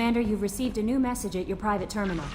Commander, you've received a new message at your private terminal.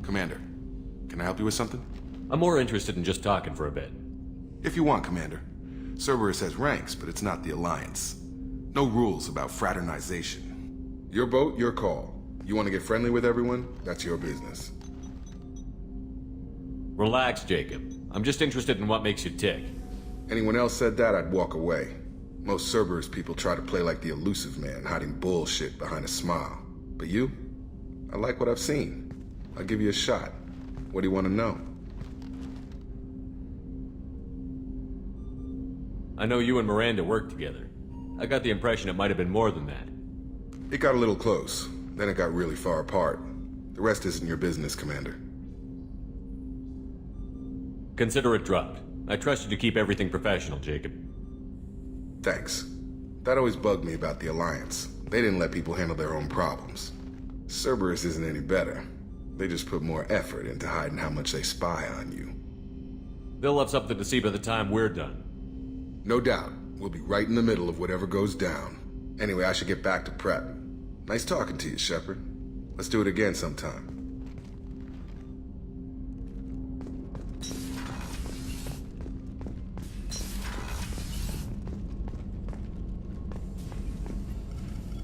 Commander, can I help you with something? I'm more interested in just talking for a bit. If you want, Commander. Cerberus has ranks, but it's not the Alliance. No rules about fraternization. Your boat, your call. You want to get friendly with everyone? That's your business. Relax, Jacob. I'm just interested in what makes you tick. Anyone else said that, I'd walk away. Most Cerberus people try to play like the elusive man, hiding bullshit behind a smile. But you? I like what I've seen. I'll give you a shot. What do you want to know? I know you and Miranda worked together. I got the impression it might have been more than that. It got a little close. Then it got really far apart. The rest isn't your business, Commander. Consider it dropped. I trust you to keep everything professional, Jacob. Thanks. That always bugged me about the Alliance. They didn't let people handle their own problems. Cerberus isn't any better. They just put more effort into hiding how much they spy on you. They'll have something to see by the time we're done. No doubt. We'll be right in the middle of whatever goes down. Anyway, I should get back to prep. Nice talking to you, Shepard. Let's do it again sometime.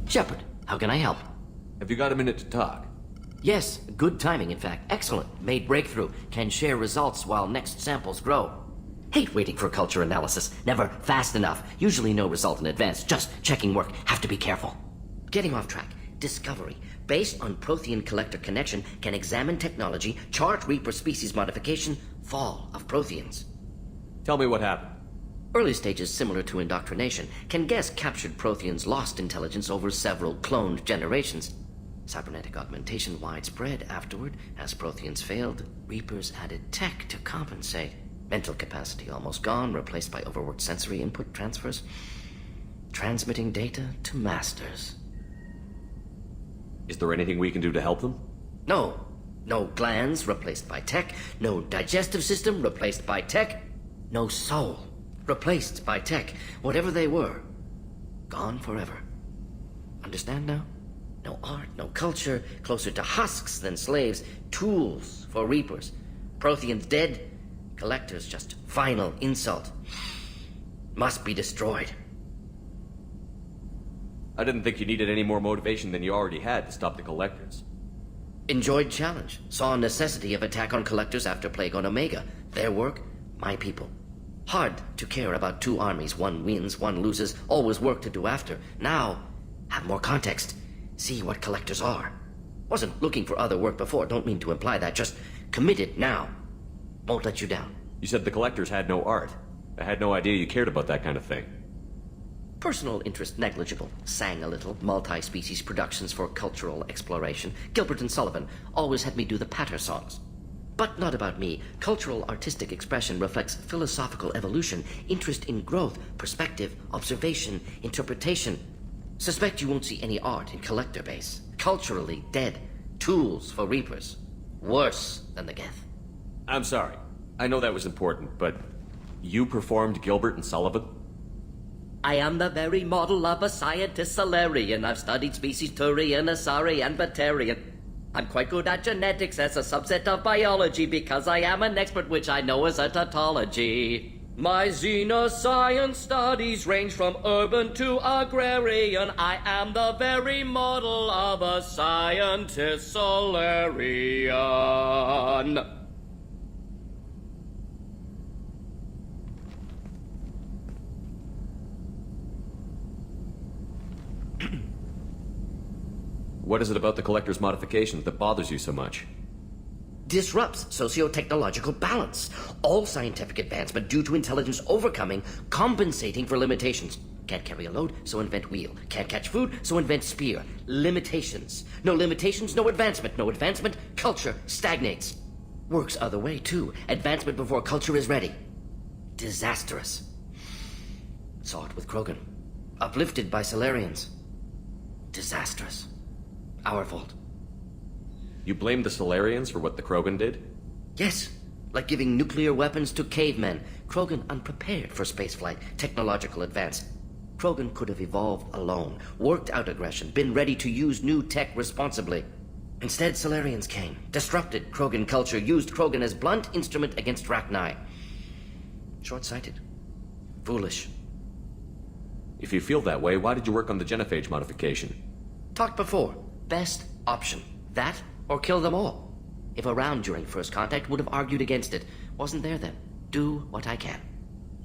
Shepard, how can I help? Have you got a minute to talk? Yes, good timing, in fact. Excellent. Made breakthrough. Can share results while next samples grow. Hate waiting for culture analysis. Never fast enough. Usually no result in advance. Just checking work. Have to be careful. Getting off track. Discovery. Based on Prothean collector connection, can examine technology, chart Reaper species modification, fall of Protheans. Tell me what happened. Early stages similar to indoctrination. Can guess captured Protheans lost intelligence over several cloned generations. Cybernetic augmentation widespread afterward. As Protheans failed, Reapers added tech to compensate. Mental capacity almost gone, replaced by overworked sensory input transfers. Transmitting data to masters. Is there anything we can do to help them? No. No glands replaced by tech. No digestive system replaced by tech. No soul replaced by tech. Whatever they were, gone forever. Understand now? No art, no culture, closer to husks than slaves, tools for reapers. Protheans dead, collectors just final insult. Must be destroyed. I didn't think you needed any more motivation than you already had to stop the collectors. Enjoyed challenge. Saw necessity of attack on collectors after Plague on Omega. Their work, my people. Hard to care about two armies. One wins, one loses. Always work to do after. Now, have more context. See what collectors are. Wasn't looking for other work before. Don't mean to imply that. Just committed now. Won't let you down. You said the collectors had no art. I had no idea you cared about that kind of thing. Personal interest negligible. Sang a little. Multi-species productions for cultural exploration. Gilbert and Sullivan always had me do the patter songs. But not about me. Cultural artistic expression reflects philosophical evolution, interest in growth, perspective, observation, interpretation. Suspect you won't see any art in collector base. Culturally dead. Tools for reapers. Worse than the Geth. I'm sorry. I know that was important, but you performed Gilbert and Sullivan? I am the very model of a scientist Solarian. I've studied species Turian, Asari, and Batarian. I'm quite good at genetics as a subset of biology because I am an expert, which I know is a tautology. My xenoscience studies range from urban to agrarian. I am the very model of a scientist Solarian. What is it about the collector's modifications that bothers you so much? Disrupts socio-technological balance. All scientific advancement due to intelligence overcoming, compensating for limitations. Can't carry a load, so invent wheel. Can't catch food, so invent spear. Limitations. No limitations, no advancement. No advancement, culture stagnates. Works other way, too. Advancement before culture is ready. Disastrous. Saw it with Krogan. Uplifted by Solarians. Disastrous. Our fault. You blame the Solarians for what the Krogan did? Yes, like giving nuclear weapons to cavemen. Krogan unprepared for spaceflight, technological advance. Krogan could have evolved alone, worked out aggression, been ready to use new tech responsibly. Instead, Solarians came, disrupted Krogan culture, used Krogan as blunt instrument against Rachni. Short-sighted. Foolish. If you feel that way, why did you work on the genophage modification? Talked before. Best option. That or kill them all. If around during first contact, would have argued against it. Wasn't there then. Do what I can.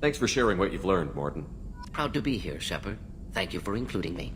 Thanks for sharing what you've learned, Morton. Proud to be here, Shepard. Thank you for including me.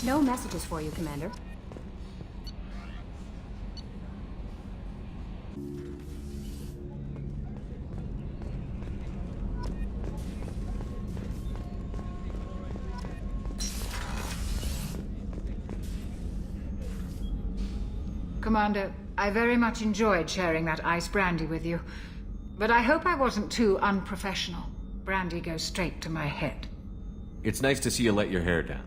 No messages for you, Commander. Commander, I very much enjoyed sharing that ice brandy with you. But I hope I wasn't too unprofessional. Brandy goes straight to my head. It's nice to see you let your hair down.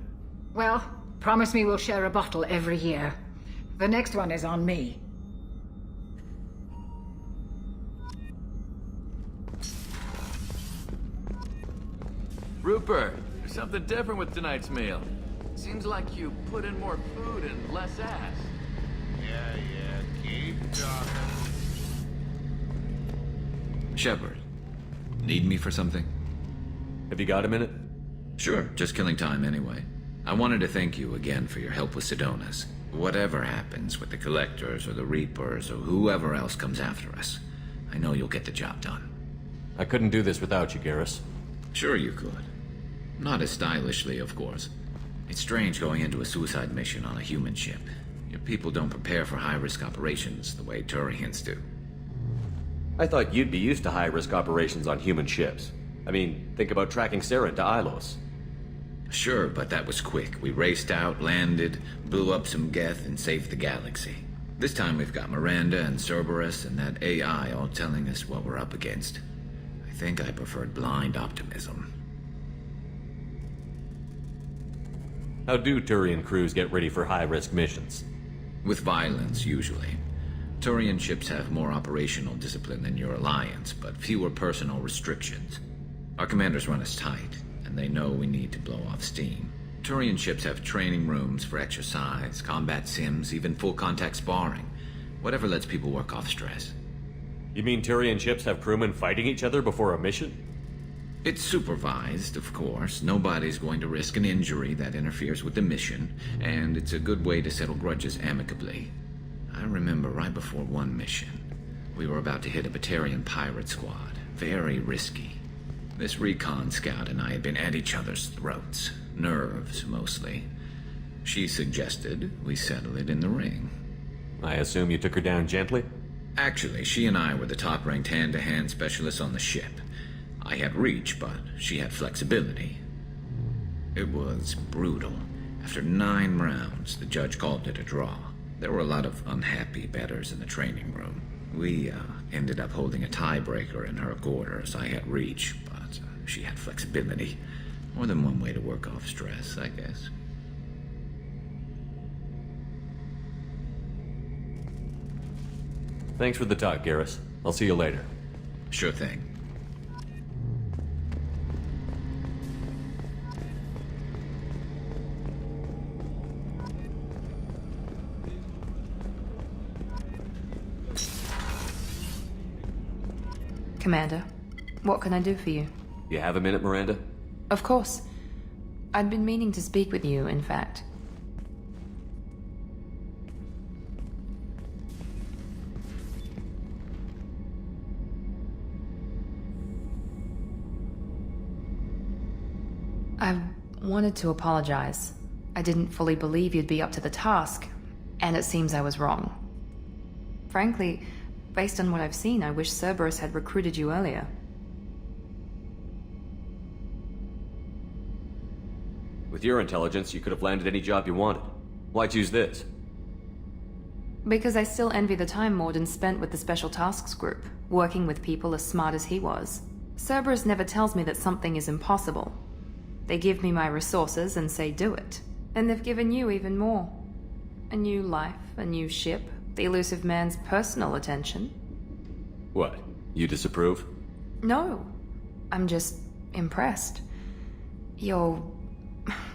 Well, promise me we'll share a bottle every year. The next one is on me. Rupert, there's something different with tonight's meal. Seems like you put in more food and less ass. Yeah, keep talking. Shepard, need me for something? Have you got a minute? Sure, just killing time anyway. I wanted to thank you again for your help with Sedona's. Whatever happens with the Collectors or the Reapers or whoever else comes after us, I know you'll get the job done. I couldn't do this without you, Garrus. Sure you could. Not as stylishly, of course. It's strange going into a suicide mission on a human ship. Your people don't prepare for high-risk operations the way Turians do. I thought you'd be used to high-risk operations on human ships. I mean, think about tracking Sarah to Ilos. Sure, but that was quick. We raced out, landed, blew up some Geth, and saved the galaxy. This time we've got Miranda and Cerberus and that AI all telling us what we're up against. I think I preferred blind optimism. How do Turian crews get ready for high-risk missions? With violence, usually. Turian ships have more operational discipline than your alliance, but fewer personal restrictions. Our commanders run us tight, and they know we need to blow off steam. Turian ships have training rooms for exercise, combat sims, even full-contact sparring. Whatever lets people work off stress. You mean Turian ships have crewmen fighting each other before a mission? It's supervised, of course. Nobody's going to risk an injury that interferes with the mission, and it's a good way to settle grudges amicably. I remember right before one mission, we were about to hit a Batarian pirate squad. Very risky. This recon scout and I had been at each other's throats. Nerves, mostly. She suggested we settle it in the ring. I assume you took her down gently? Actually, she and I were the top-ranked hand-to-hand specialists on the ship. I had reach, but she had flexibility. It was brutal. After 9 rounds, the judge called it a draw. There were a lot of unhappy bettors in the training room. We ended up holding a tiebreaker in her quarters. I had reach, but she had flexibility. More than one way to work off stress, I guess. Thanks for the talk, Garrus. I'll see you later. Sure thing. Commander, what can I do for you? You have a minute, Miranda? Of course. I'd been meaning to speak with you, in fact. I wanted to apologize. I didn't fully believe you'd be up to the task, and it seems I was wrong. Frankly, based on what I've seen, I wish Cerberus had recruited you earlier. With your intelligence, you could have landed any job you wanted. Why choose this? Because I still envy the time Morden spent with the Special Tasks Group, working with people as smart as he was. Cerberus never tells me that something is impossible. They give me my resources and say do it. And they've given you even more. A new life, a new ship, the elusive man's personal attention. What? You disapprove? No. I'm just impressed. You're...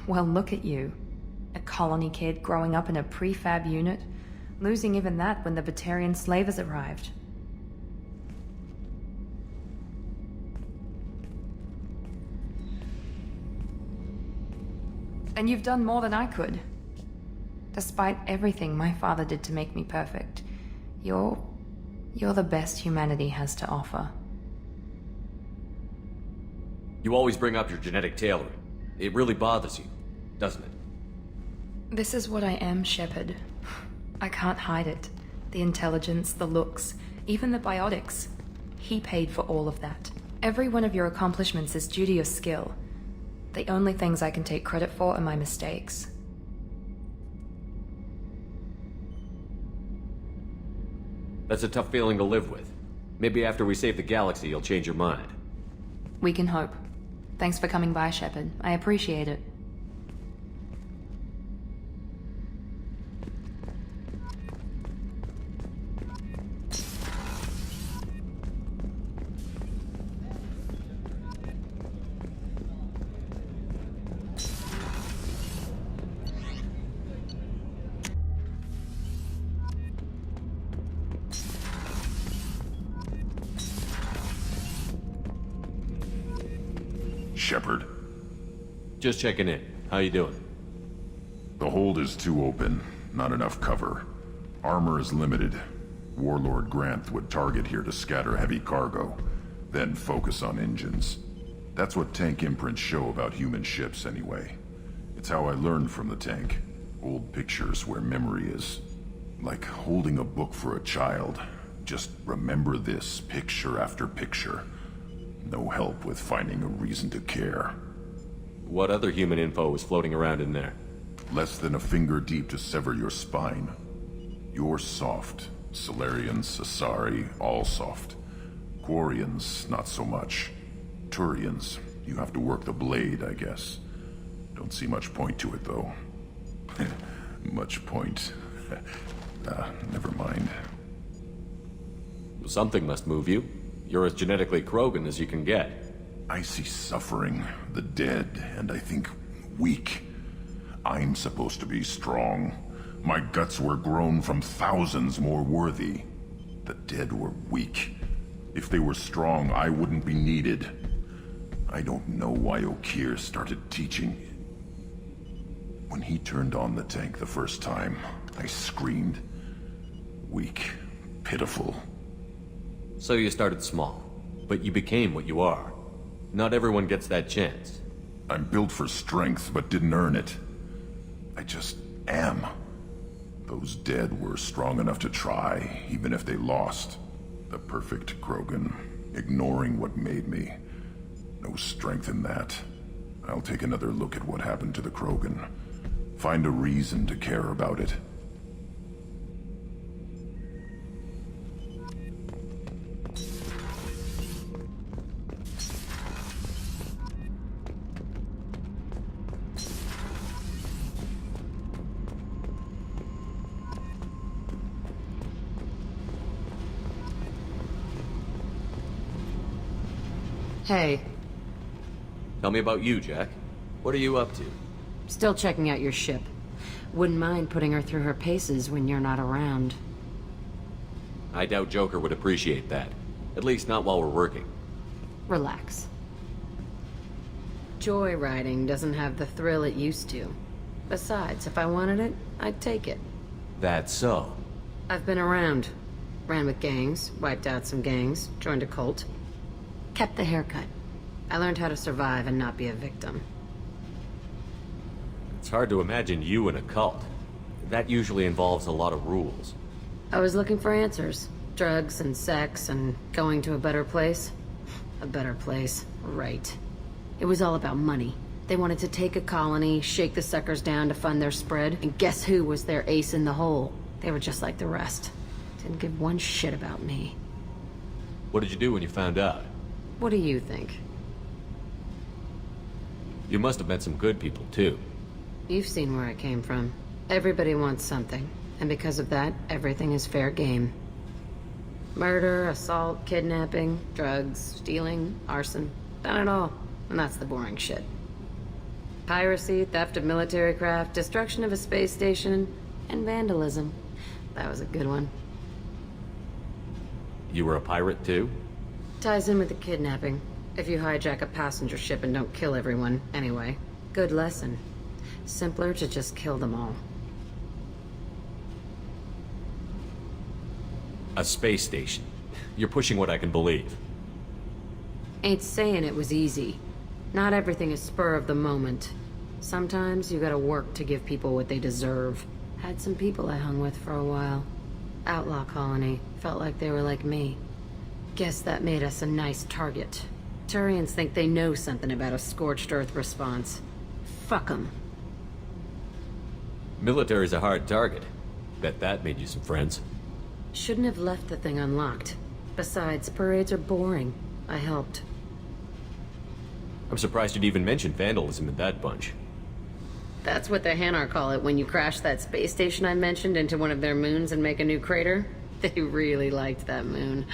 well, look at you. A colony kid growing up in a prefab unit, losing even that when the Batarian slavers arrived. And you've done more than I could. Despite everything my father did to make me perfect, you're the best humanity has to offer. You always bring up your genetic tailoring. It really bothers you, doesn't it? This is what I am, Shepard. I can't hide it. The intelligence, the looks, even the biotics. He paid for all of that. Every one of your accomplishments is due to your skill. The only things I can take credit for are my mistakes. That's a tough feeling to live with. Maybe after we save the galaxy, you'll change your mind. We can hope. Thanks for coming by, Shepard. I appreciate it. Shepard. Just checking in. How you doing? The hold is too open. Not enough cover. Armor is limited. Warlord Granth would target here to scatter heavy cargo, then focus on engines. That's what tank imprints show about human ships anyway. It's how I learned from the tank. Old pictures where memory is. Like holding a book for a child. Just remember this, picture after picture. No help with finding a reason to care. What other human info was floating around in there? Less than a finger deep to sever your spine. You're soft. Solarians, Asari, all soft. Quarians, not so much. Turians, you have to work the blade, I guess. Don't see much point to it, though. Much point. Never mind. Something must move you. You're as genetically Krogan as you can get. I see suffering, the dead, and I think weak. I'm supposed to be strong. My guts were grown from thousands more worthy. The dead were weak. If they were strong, I wouldn't be needed. I don't know why Okeer started teaching. When he turned on the tank the first time, I screamed. Weak, pitiful. So you started small, but you became what you are. Not everyone gets that chance. I'm built for strength, but didn't earn it. I just am. Those dead were strong enough to try, even if they lost. The perfect Krogan, ignoring what made me. No strength in that. I'll take another look at what happened to the Krogan. Find a reason to care about it. Hey. Tell me about you, Jack. What are you up to? Still checking out your ship. Wouldn't mind putting her through her paces when you're not around. I doubt Joker would appreciate that. At least not while we're working. Relax. Joyriding doesn't have the thrill it used to. Besides, if I wanted it, I'd take it. That's so. I've been around. Ran with gangs, wiped out some gangs, joined a cult. Kept the haircut. I learned how to survive and not be a victim. It's hard to imagine you in a cult. That usually involves a lot of rules. I was looking for answers. Drugs and sex and going to a better place. A better place, right. It was all about money. They wanted to take a colony, shake the suckers down to fund their spread, and guess who was their ace in the hole? They were just like the rest. Didn't give one shit about me. What did you do when you found out? What do you think? You must have met some good people, too. You've seen where I came from. Everybody wants something, and because of that, everything is fair game. Murder, assault, kidnapping, drugs, stealing, arson. Done it all. And that's the boring shit. Piracy, theft of military craft, destruction of a space station, and vandalism. That was a good one. You were a pirate, too? Ties in with the kidnapping. If you hijack a passenger ship and don't kill everyone, anyway. Good lesson. Simpler to just kill them all. A space station. You're pushing what I can believe. Ain't saying it was easy. Not everything is spur of the moment. Sometimes you gotta work to give people what they deserve. Had some people I hung with for a while. Outlaw colony. Felt like they were like me. Guess that made us a nice target. Turians think they know something about a scorched earth response. Fuck 'em. Military's a hard target. Bet that made you some friends. Shouldn't have left the thing unlocked. Besides, parades are boring. I helped. I'm surprised you'd even mention vandalism in that bunch. That's what the Hanar call it when you crash that space station I mentioned into one of their moons and make a new crater. They really liked that moon.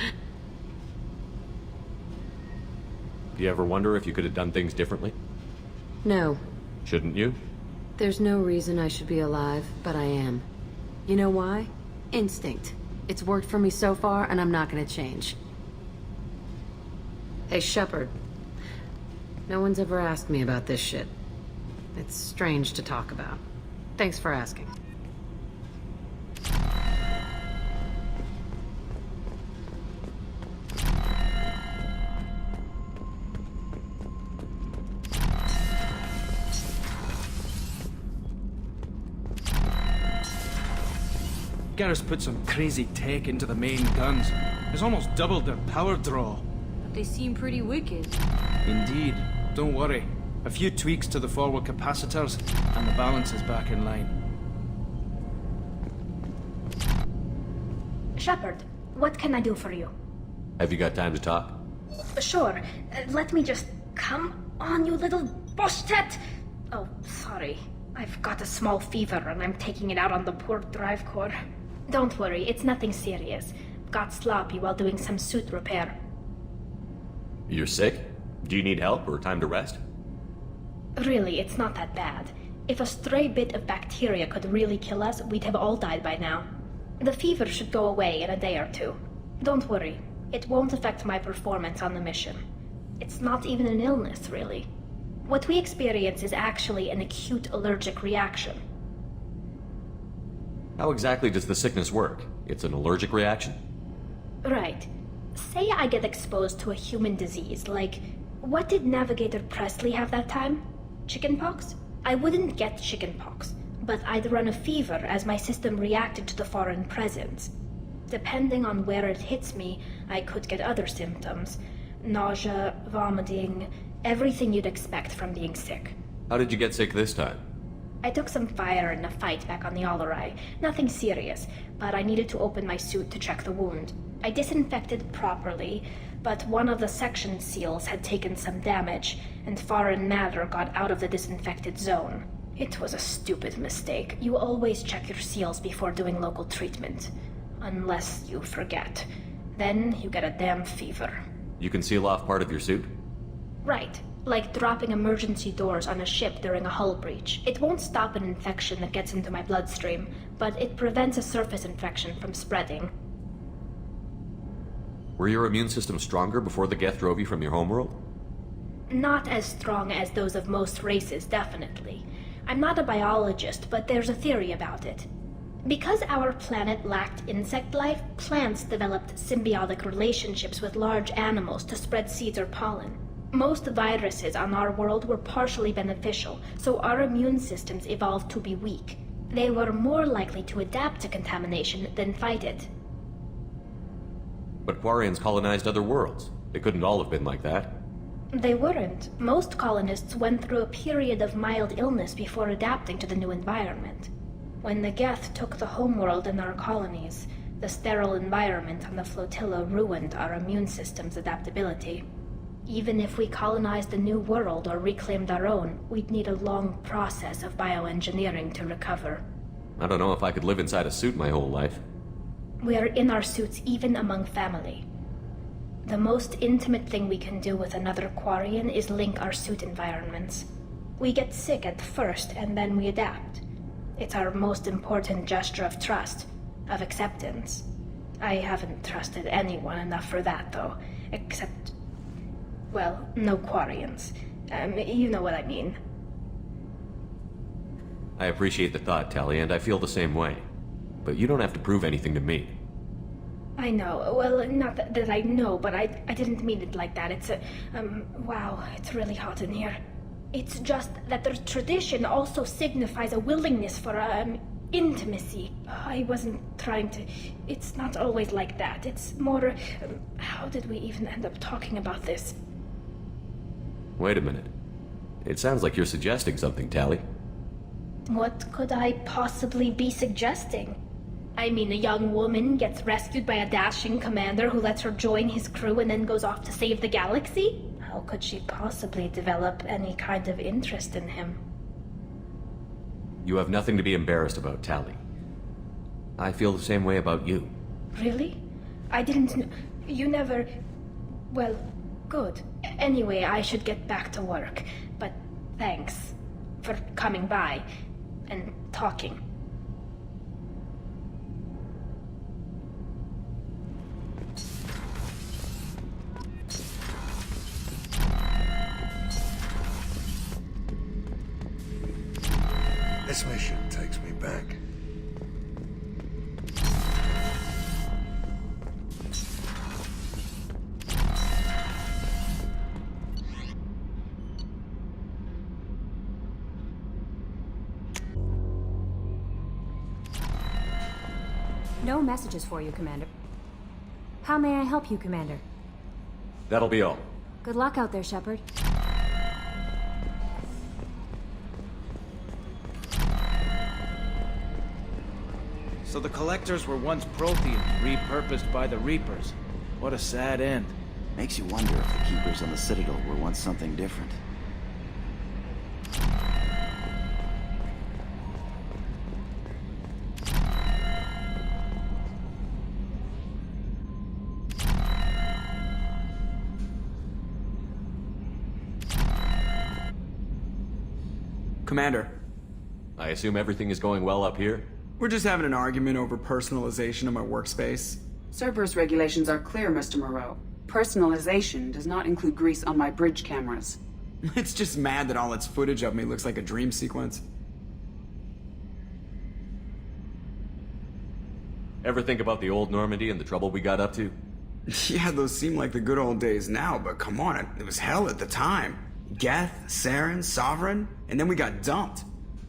Do you ever wonder if you could have done things differently? No. Shouldn't you? There's no reason I should be alive, but I am. You know why? Instinct. It's worked for me so far, and I'm not gonna change. Hey, Shepard. No one's ever asked me about this shit. It's strange to talk about. Thanks for asking. Garrus put some crazy tech into the main guns. It's almost doubled their power draw. But they seem pretty wicked. Indeed. Don't worry. A few tweaks to the forward capacitors, and the balance is back in line. Shepard, what can I do for you? Have you got time to talk? Sure. Let me just... Come on, you little boshtet! Oh, sorry. I've got a small fever and I'm taking it out on the poor drive core. Don't worry, it's nothing serious. Got sloppy while doing some suit repair. You're sick? Do you need help or time to rest? Really, it's not that bad. If a stray bit of bacteria could really kill us, we'd have all died by now. The fever should go away in a day or two. Don't worry, it won't affect my performance on the mission. It's not even an illness, really. What we experience is actually an acute allergic reaction. How exactly does the sickness work? It's an allergic reaction? Right. Say I get exposed to a human disease, like... What did Navigator Presley have that time? Chickenpox? I wouldn't get chickenpox, but I'd run a fever as my system reacted to the foreign presence. Depending on where it hits me, I could get other symptoms. Nausea, vomiting, everything you'd expect from being sick. How did you get sick this time? I took some fire in a fight back on the Allerai. Nothing serious, but I needed to open my suit to check the wound. I disinfected properly, but one of the section seals had taken some damage, and foreign matter got out of the disinfected zone. It was a stupid mistake. You always check your seals before doing local treatment. Unless you forget. Then you get a damn fever. You can seal off part of your suit? Right. Like dropping emergency doors on a ship during a hull breach. It won't stop an infection that gets into my bloodstream, but it prevents a surface infection from spreading. Were your immune system stronger before the Geth drove you from your homeworld? Not as strong as those of most races, definitely. I'm not a biologist, but there's a theory about it. Because our planet lacked insect life, plants developed symbiotic relationships with large animals to spread seeds or pollen. Most viruses on our world were partially beneficial, so our immune systems evolved to be weak. They were more likely to adapt to contamination than fight it. But Quarians colonized other worlds. They couldn't all have been like that. They weren't. Most colonists went through a period of mild illness before adapting to the new environment. When the Geth took the homeworld in our colonies, the sterile environment on the flotilla ruined our immune system's adaptability. Even if we colonized a new world or reclaimed our own, we'd need a long process of bioengineering to recover. I don't know if I could live inside a suit my whole life. We are in our suits even among family. The most intimate thing we can do with another Quarian is link our suit environments. We get sick at first and then we adapt. It's our most important gesture of trust, of acceptance. I haven't trusted anyone enough for that, though, except... well, no Quarians. You know what I mean. I appreciate the thought, Tally, and I feel the same way. But you don't have to prove anything to me. I know. Well, not that I know, but I didn't mean it like that. It's wow, it's really hot in here. It's just that the tradition also signifies a willingness for, intimacy. I wasn't trying to... It's not always like that. It's more... how did we even end up talking about this? Wait a minute. It sounds like you're suggesting something, Tally. What could I possibly be suggesting? I mean, a young woman gets rescued by a dashing commander who lets her join his crew and then goes off to save the galaxy? How could she possibly develop any kind of interest in him? You have nothing to be embarrassed about, Tally. I feel the same way about you. Really? I didn't know... You never... Well, good. Anyway, I should get back to work. But thanks for coming by and talking. This mission takes me back. No messages for you, Commander. How may I help you, Commander? That'll be all. Good luck out there, Shepard. So the Collectors were once Protheans, repurposed by the Reapers. What a sad end. Makes you wonder if the Keepers on the Citadel were once something different. Commander. I assume everything is going well up here? We're just having an argument over personalization of my workspace. Cerberus regulations are clear, Mr. Moreau. Personalization does not include grease on my bridge cameras. It's just mad that all its footage of me looks like a dream sequence. Ever think about the old Normandy and the trouble we got up to? Yeah, those seem like the good old days now, but come on, it was hell at the time. Geth, Saren, Sovereign, and then we got dumped.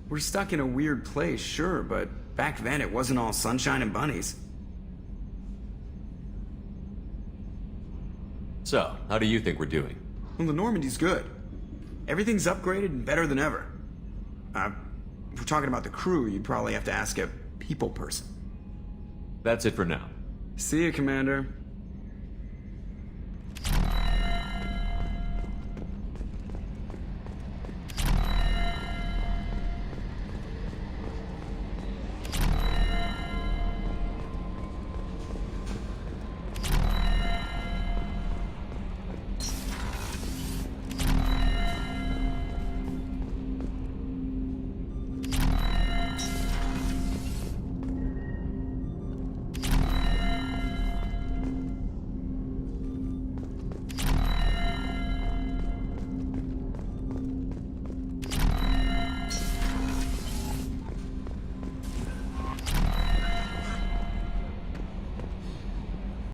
We're stuck in a weird place, sure, but back then it wasn't all sunshine and bunnies. So, how do you think we're doing? Well, the Normandy's good. Everything's upgraded and better than ever. If we're talking about the crew, you'd probably have to ask a people person. That's it for now. See you, Commander.